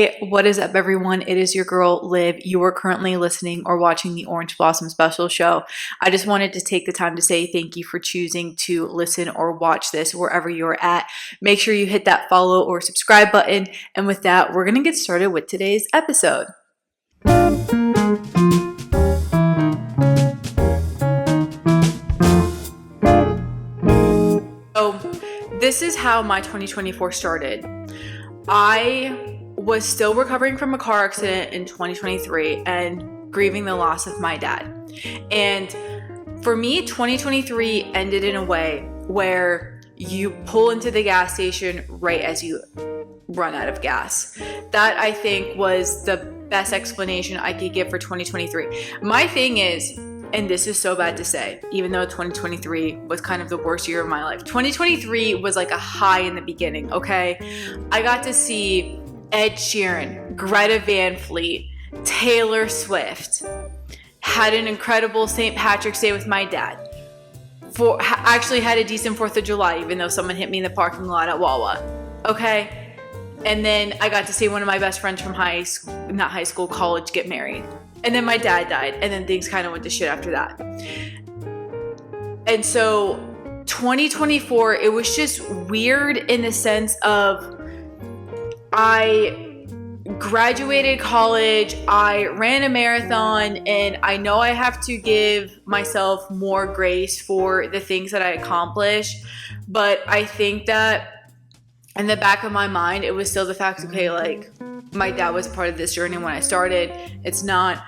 Hey, what is up, everyone? It is your girl, Liv. You are currently listening or watching the Orange Blossom Special Show. I just wanted to take the time to say thank you for choosing to listen or watch this wherever you're at. Make sure you hit that follow or subscribe button. And with that, we're going to get started with today's episode. So, this is how my 2024 started. I was still recovering from a car accident in 2023 and grieving the loss of my dad. And for me, 2023 ended in a way where you pull into the gas station right as you run out of gas. That, I think, was the best explanation I could give for 2023. My thing is, and this is so bad to say, even though 2023 was kind of the worst year of my life, 2023 was like a high in the beginning, okay? I got to see Ed Sheeran, Greta Van Fleet, Taylor Swift, had an incredible St. Patrick's Day with my dad. Actually had a decent 4th of July, even though someone hit me in the parking lot at Wawa, okay? And then I got to see one of my best friends from college get married. And then my dad died, and then things kind of went to shit after that. And so 2024, it was just weird in the sense of I graduated college, I ran a marathon, and I know I have to give myself more grace for the things that I accomplished. But I think that in the back of my mind, it was still the fact, okay, like, my dad was part of this journey when I started. It's not,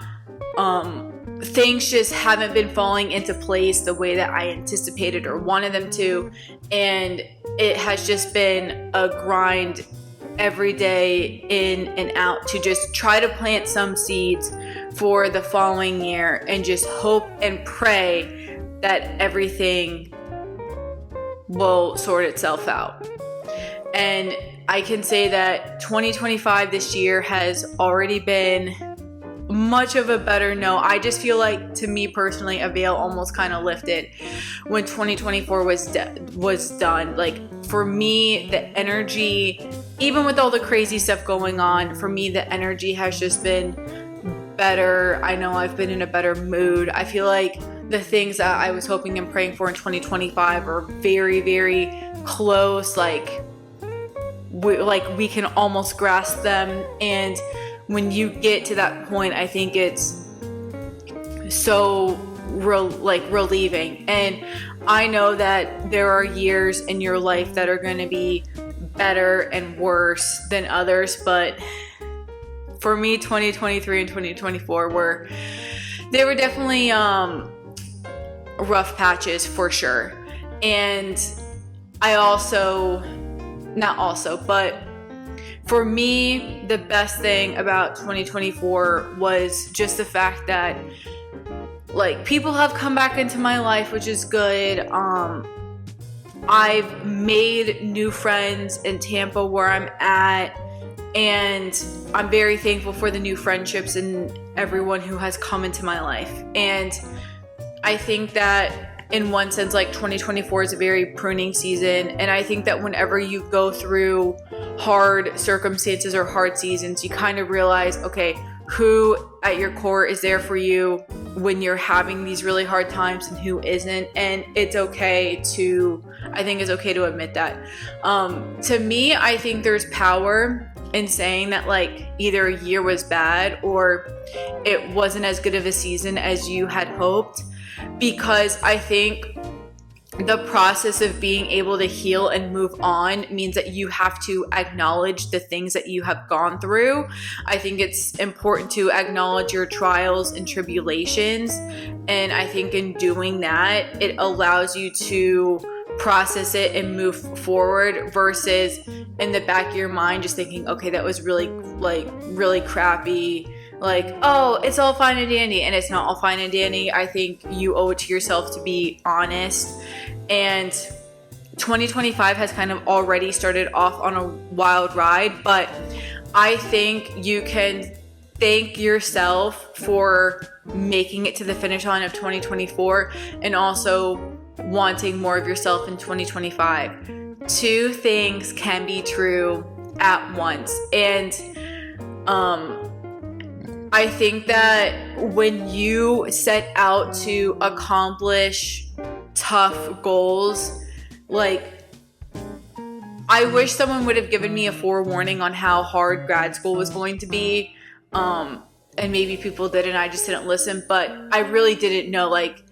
things just haven't been falling into place the way that I anticipated or wanted them to. And it has just been a grind every day in and out to just try to plant some seeds for the following year and just hope and pray that everything will sort itself out. And I can say that 2025 this year has already been much of a better note. I just feel like, to me personally, a veil almost kind of lifted when 2024 was done. Like, for me, the energy, even with all the crazy stuff going on, for me, the energy has just been better. I know I've been in a better mood. I feel like the things that I was hoping and praying for in 2025 are very, very close. Like we can almost grasp them. And when you get to that point, I think it's so relieving. And I know that there are years in your life that are going to be better and worse than others, but for me, 2023 and 2024 were definitely rough patches for sure. And but for me, the best thing about 2024 was just the fact that, like, people have come back into my life, which is good. I've made new friends in Tampa where I'm at, and I'm very thankful for the new friendships and everyone who has come into my life. And I think that in one sense, like, 2024 is a very pruning season. And I think that whenever you go through hard circumstances or hard seasons, you kind of realize, okay, who at your core is there for you when you're having these really hard times and who isn't. And it's okay to admit that. To me, I think there's power in saying that, like, either a year was bad or it wasn't as good of a season as you had hoped, because I think the process of being able to heal and move on means that you have to acknowledge the things that you have gone through. I think it's important to acknowledge your trials and tribulations. And I think in doing that, it allows you to process it and move forward, versus in the back of your mind just thinking, okay, that was really crappy. Like, oh, it's all fine and dandy. And it's not all fine and dandy. I think you owe it to yourself to be honest. And 2025 has kind of already started off on a wild ride, but I think you can thank yourself for making it to the finish line of 2024 and also wanting more of yourself in 2025. Two things can be true at once. And I think that when you set out to accomplish tough goals, like, I wish someone would have given me a forewarning on how hard grad school was going to be. And maybe people did and I just didn't listen, but I really didn't know, like,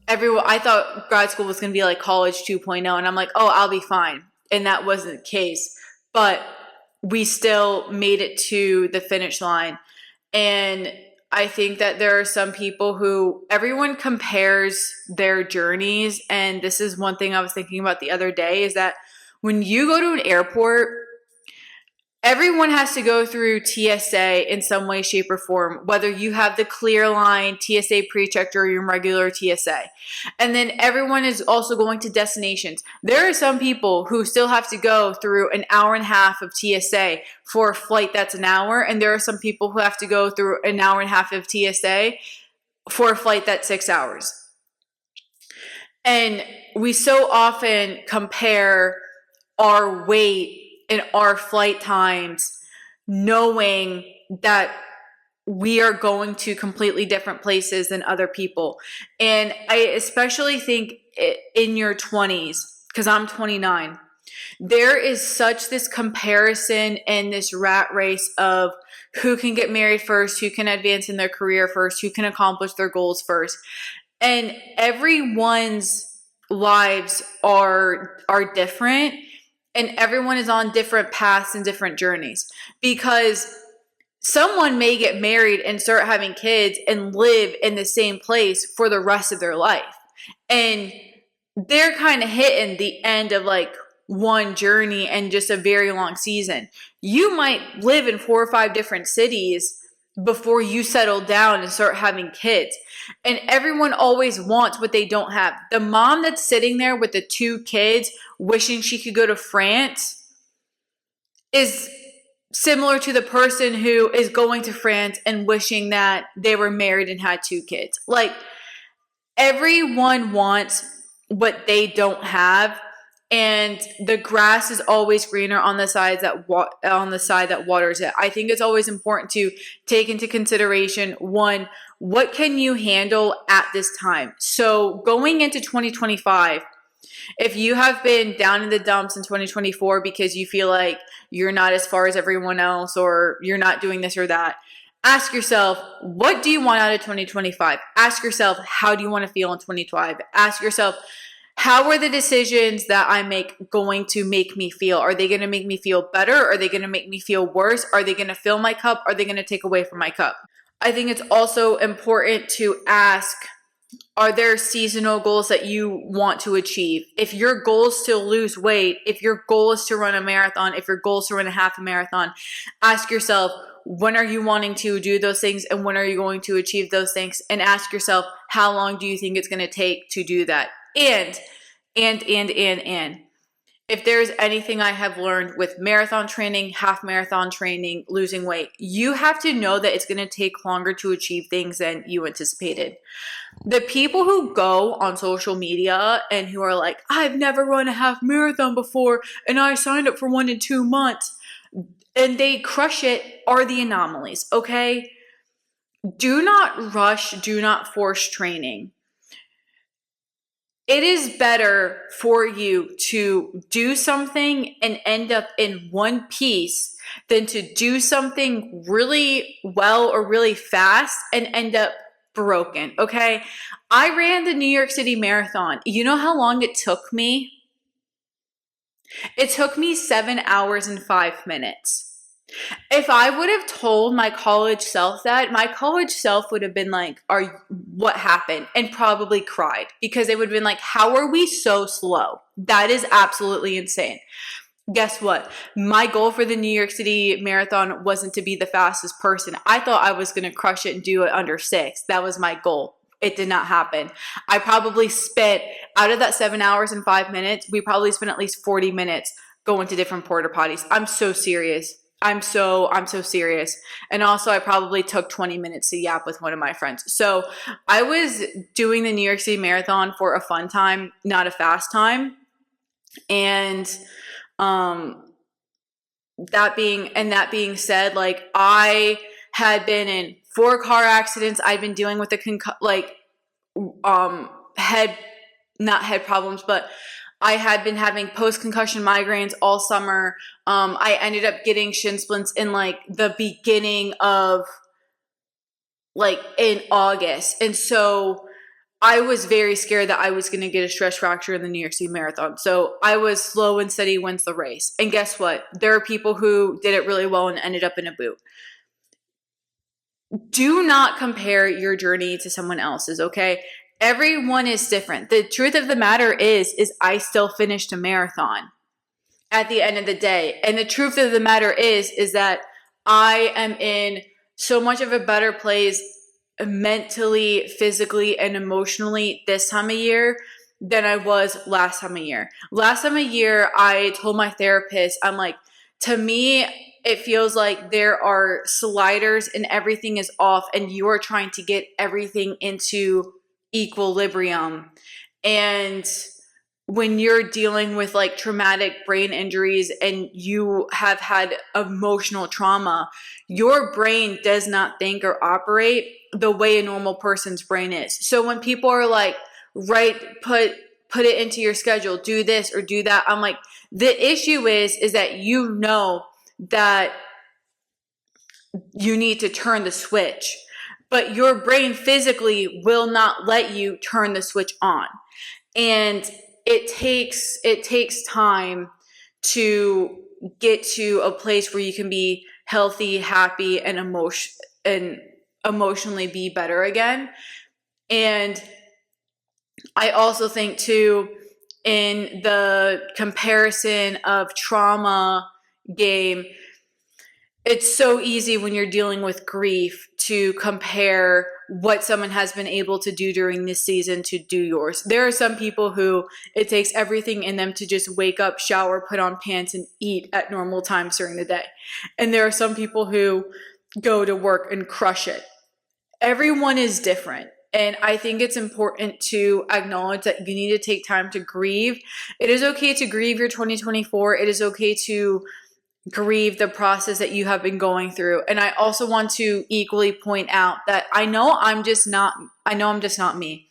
everyone, I thought grad school was going to be like college 2.0, and I'm like, oh, I'll be fine. And that wasn't the case. But we still made it to the finish line. And I think that there are some people who, everyone compares their journeys. And this is one thing I was thinking about the other day, is that when you go to an airport, everyone has to go through TSA in some way, shape, or form, whether you have the clear line, TSA pre-checked, or your regular TSA. And then everyone is also going to destinations. There are some people who still have to go through an hour and a half of TSA for a flight that's an hour. And there are some people who have to go through an hour and a half of TSA for a flight that's 6 hours. And we so often compare our wait and our flight times, knowing that we are going to completely different places than other people. And I especially think in your 20s, because I'm 29, there is such this comparison and this rat race of who can get married first, who can advance in their career first, who can accomplish their goals first. And everyone's lives are different. And everyone is on different paths and different journeys, because someone may get married and start having kids and live in the same place for the rest of their life. And they're kind of hitting the end of like one journey and just a very long season. You might live in 4 or 5 different cities before you settle down and start having kids. And everyone always wants what they don't have. The mom that's sitting there with the 2 kids wishing she could go to France is similar to the person who is going to France and wishing that they were married and had 2 kids. Like, everyone wants what they don't have. And the grass is always greener on the side that waters it. I think it's always important to take into consideration, one, what can you handle at this time? So going into 2025, if you have been down in the dumps in 2024 because you feel like you're not as far as everyone else, or you're not doing this or that, ask yourself, what do you want out of 2025? Ask yourself, how do you want to feel in 2025? Ask yourself, how are the decisions that I make going to make me feel? Are they going to make me feel better? Are they going to make me feel worse? Are they going to fill my cup? Are they going to take away from my cup? I think it's also important to ask, are there seasonal goals that you want to achieve? If your goal is to lose weight, if your goal is to run a marathon, if your goal is to run a half a marathon, ask yourself, when are you wanting to do those things, and when are you going to achieve those things? And ask yourself, how long do you think it's going to take to do that? And if there's anything I have learned with marathon training, half marathon training, losing weight, you have to know that it's going to take longer to achieve things than you anticipated. The people who go on social media and who are like, I've never run a half marathon before and I signed up for one in 2 months, and they crush it, are the anomalies, okay? Do not rush, do not force training. It is better for you to do something and end up in one piece than to do something really well or really fast and end up broken, okay? I ran the New York City Marathon. You know how long it took me? It took me 7 hours and 5 minutes. If I would have told my college self that, my college self would have been like, what happened? And probably cried, because they would have been like, how are we so slow? That is absolutely insane. Guess what? My goal for the New York City Marathon wasn't to be the fastest person. I thought I was going to crush it and do it under 6. That was my goal. It did not happen. I probably spent, out of that 7 hours and 5 minutes, we probably spent at least 40 minutes going to different porta potties. I'm so serious. I'm so serious. And also I probably took 20 minutes to yap with one of my friends. So I was doing the New York City Marathon for a fun time, not a fast time. And that being said, like I had been in 4 car accidents. I'd been dealing with head, not head problems, but I had been having post-concussion migraines all summer. I ended up getting shin splints in like the beginning of like in August. And so I was very scared that I was going to get a stress fracture in the New York City Marathon. So I was slow and steady wins the race. And guess what? There are people who did it really well and ended up in a boot. Do not compare your journey to someone else's, okay? Everyone is different. The truth of the matter is I still finished a marathon at the end of the day. And the truth of the matter is that I am in so much of a better place mentally, physically, and emotionally this time of year than I was last time of year. Last time of year, I told my therapist, I'm like, to me, it feels like there are sliders and everything is off and you are trying to get everything into equilibrium. And when you're dealing with like traumatic brain injuries and you have had emotional trauma, your brain does not think or operate the way a normal person's brain is. So when people are like, put it into your schedule, do this or do that, I'm like, the issue is that you know that you need to turn the switch, but your brain physically will not let you turn the switch on. And it takes time to get to a place where you can be healthy, happy, and emotionally be better again. And I also think too, in the comparison of trauma game, it's so easy when you're dealing with grief to compare what someone has been able to do during this season to do yours. There are some people who it takes everything in them to just wake up, shower, put on pants, and eat at normal times during the day. And there are some people who go to work and crush it. Everyone is different. And I think it's important to acknowledge that you need to take time to grieve. It is okay to grieve your 2024. It is okay to grieve the process that you have been going through. And I also want to equally point out that I know I'm just not me.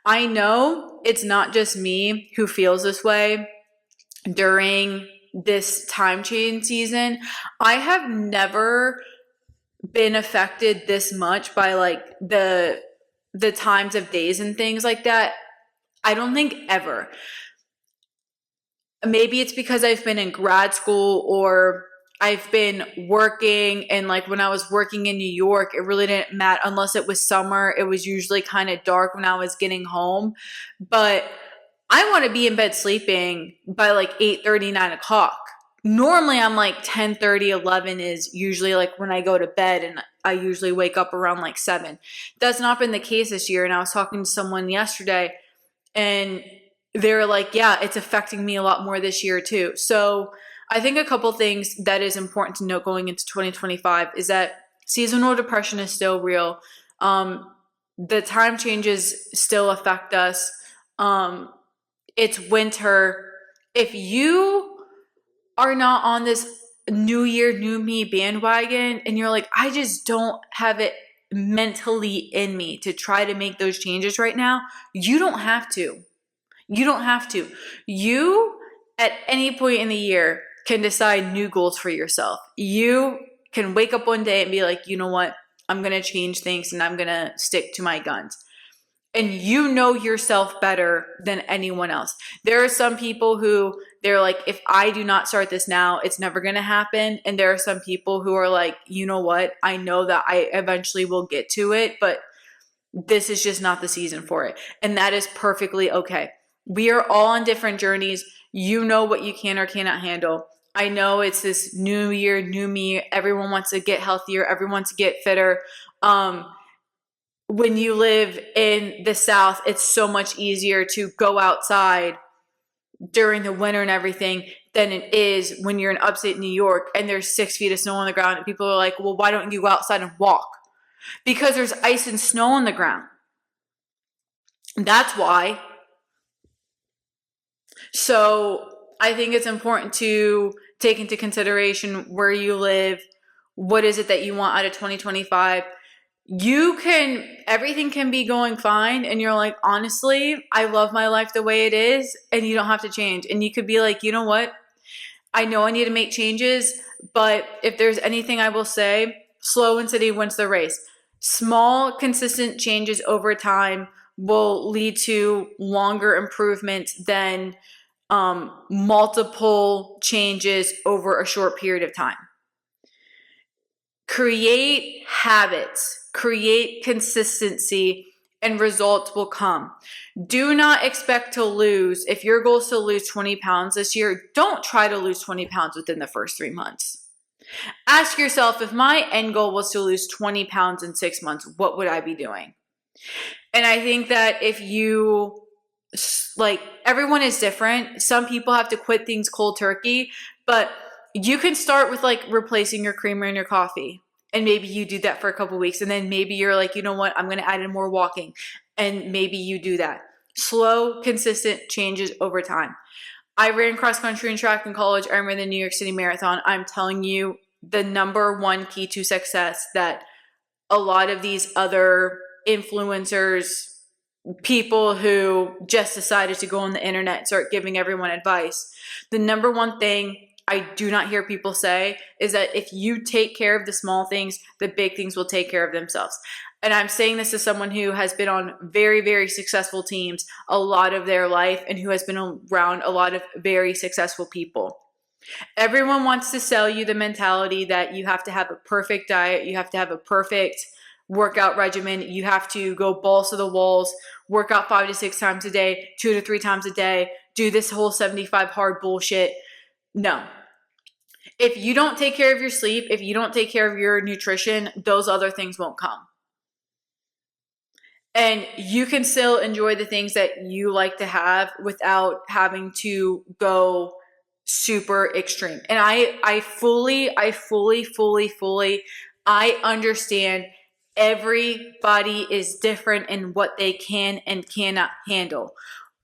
I know it's not just me who feels this way during this time change season. I have never been affected this much by like the times of days and things like that. I don't think ever. Maybe it's because I've been in grad school or I've been working, and like when I was working in New York, it really didn't matter unless it was summer. It was usually kind of dark when I was getting home, but I want to be in bed sleeping by like 8:30, 9 o'clock. Normally I'm like 10:30, 11 is usually like when I go to bed, and I usually wake up around like 7. That's not been the case this year. And I was talking to someone yesterday and they're like, yeah, it's affecting me a lot more this year too. So I think a couple things that is important to note going into 2025 is that seasonal depression is still real. The time changes still affect us. It's winter. If you are not on this new year, new me bandwagon and you're like, I just don't have it mentally in me to try to make those changes right now, you don't have to. You don't have to. You, at any point in the year, can decide new goals for yourself. You can wake up one day and be like, you know what? I'm going to change things and I'm going to stick to my guns. And you know yourself better than anyone else. There are some people who they're like, if I do not start this now, it's never going to happen. And there are some people who are like, you know what? I know that I eventually will get to it, but this is just not the season for it. And that is perfectly okay. We are all on different journeys. You know what you can or cannot handle. I know it's this new year, new me. Everyone wants to get healthier. Everyone wants to get fitter. When you live in the South, it's so much easier to go outside during the winter and everything than it is when you're in upstate New York and there's 6 feet of snow on the ground and people are like, well, why don't you go outside and walk? Because there's ice and snow on the ground. That's why. So I think it's important to take into consideration where you live, what is it that you want out of 2025. Everything can be going fine and you're like, honestly, I love my life the way it is, and you don't have to change. And you could be like, you know what? I know I need to make changes, but if there's anything I will say, slow and steady wins the race. Small, consistent changes over time will lead to longer improvements than multiple changes over a short period of time. Create habits, create consistency, and results will come. Do not expect to lose. If your goal is to lose 20 pounds this year, don't try to lose 20 pounds within the first 3 months. Ask yourself, if my end goal was to lose 20 pounds in 6 months, what would I be doing? And I think that if you, like, everyone is different. Some people have to quit things cold turkey, but you can start with like replacing your creamer in your coffee. And maybe you do that for a couple weeks. And then maybe you're like, you know what? I'm going to add in more walking. And maybe you do that. Slow, consistent changes over time. I ran cross country and track in college. I ran the New York City Marathon. I'm telling you, the number one key to success that a lot of these other influencers, people who just decided to go on the internet and start giving everyone advice, the number one thing I do not hear people say is that if you take care of the small things, the big things will take care of themselves. And I'm saying this as someone who has been on very, very successful teams a lot of their life and who has been around a lot of very successful people. Everyone wants to sell you the mentality that you have to have a perfect diet, you have to have a perfect workout regimen, you have to go balls to the walls, work out 5 to 6 times a day, 2 to 3 times a day, do this whole 75 hard bullshit. No. If you don't take care of your sleep, if you don't take care of your nutrition, those other things won't come. And you can still enjoy the things that you like to have without having to go super extreme. And I fully understand everybody is different in what they can and cannot handle.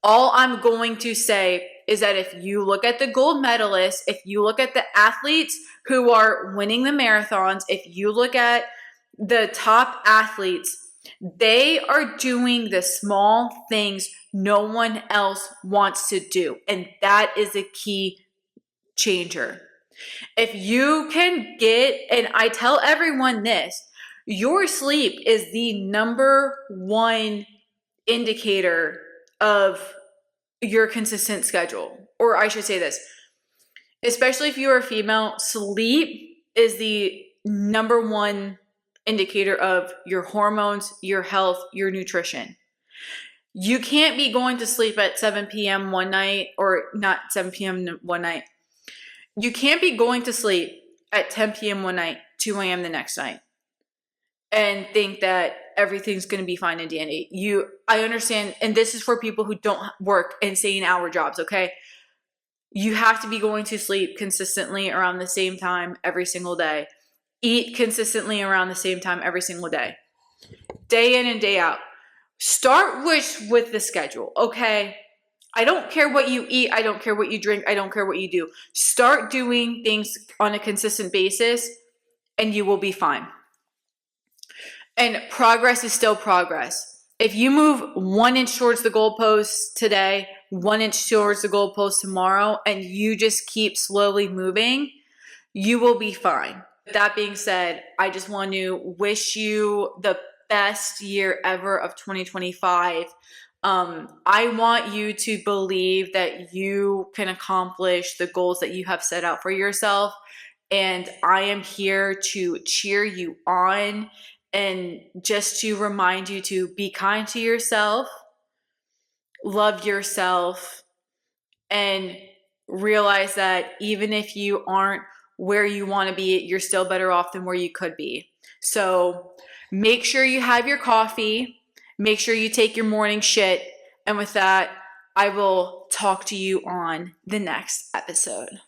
All I'm going to say is that if you look at the gold medalists, if you look at the athletes who are winning the marathons, if you look at the top athletes, they are doing the small things no one else wants to do. And that is a key changer. If you can and I tell everyone this, your sleep is the number one indicator of your consistent schedule. Or I should say this, especially if you are a female, sleep is the number one indicator of your hormones, your health, your nutrition. You can't be going to sleep at 7 p.m. one night, or not 7 p.m. one night. You can't be going to sleep at 10 p.m. one night, 2 a.m. the next night, and think that everything's going to be fine and dandy. I understand, and this is for people who don't work insane hour jobs, okay? You have to be going to sleep consistently around the same time every single day. Eat consistently around the same time every single day. Day in and day out. Start with the schedule, okay? I don't care what you eat. I don't care what you drink. I don't care what you do. Start doing things on a consistent basis and you will be fine. And progress is still progress. If you move 1 inch towards the goalpost today, 1 inch towards the goalpost tomorrow, and you just keep slowly moving, you will be fine. That being said, I just want to wish you the best year ever of 2025. I want you to believe that you can accomplish the goals that you have set out for yourself. And I am here to cheer you on and just to remind you to be kind to yourself, love yourself, and realize that even if you aren't where you want to be, you're still better off than where you could be. So make sure you have your coffee. Make sure you take your morning shit. And with that, I will talk to you on the next episode.